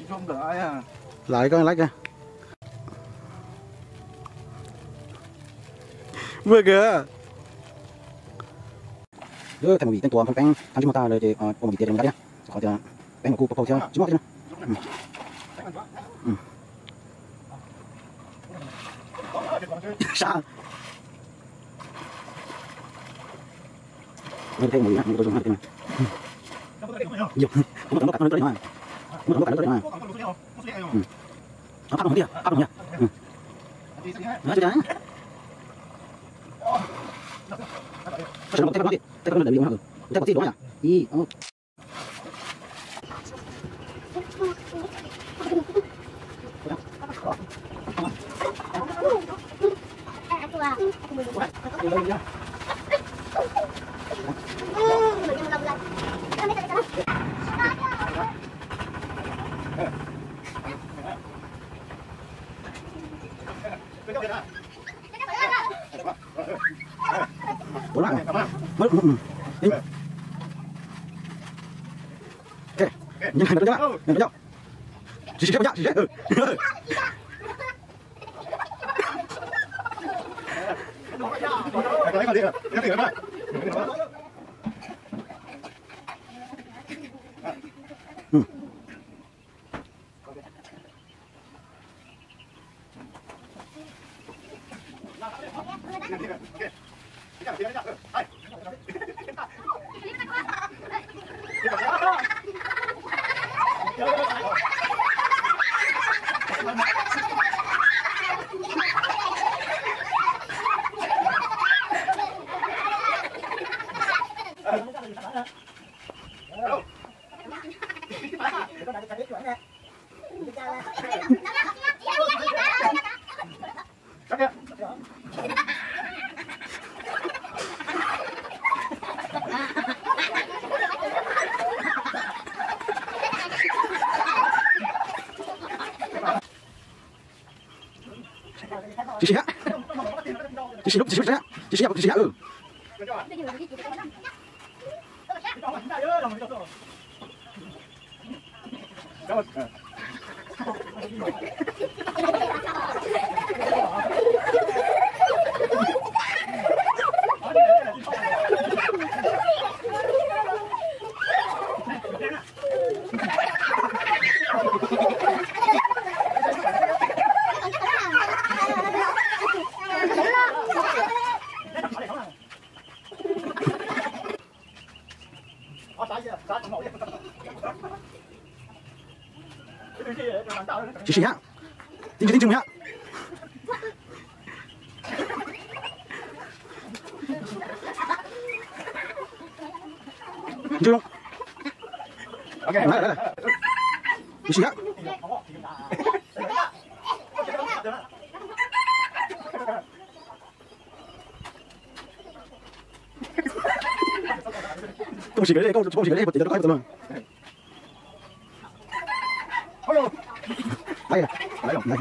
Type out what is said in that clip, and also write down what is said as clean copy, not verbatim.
Không được ai à. Lại coi, lại kìa. Vừa kìa. Đưa thằng bị tên tuồng phăng thằng chúng taเลยthì ông bị tiền ra đấy. Họ cho bé một cú cầu theo chúng nó thế nào. Sao? Nó thêm mùi á, tôi dùng hai cái này. Nhiều, không có cắt nó tới mà. Không có cắt nó tới mà. Nó cắt nó đi à? Cắt nó nhỉ? Nó chưa đấy. Sao nó tiếp nó đi? Tiếp nó để bị nó. Tiếp tiếp đó nhỉ? Đi. Đúng rồi. Mất. Đi. Ok. Nhưng mà nó nhá. Nó nhá. Chị nhá, chị. Chị ạ. Chị lúc chị ạ. Chị ạ. Chị ạ. Tin chừng nhá. Chưa không? Ok. Chị ạ. Câu chỉ cái đây, câu chỉ cái đây một tí nữa có hai rồi. Đây à? Đây.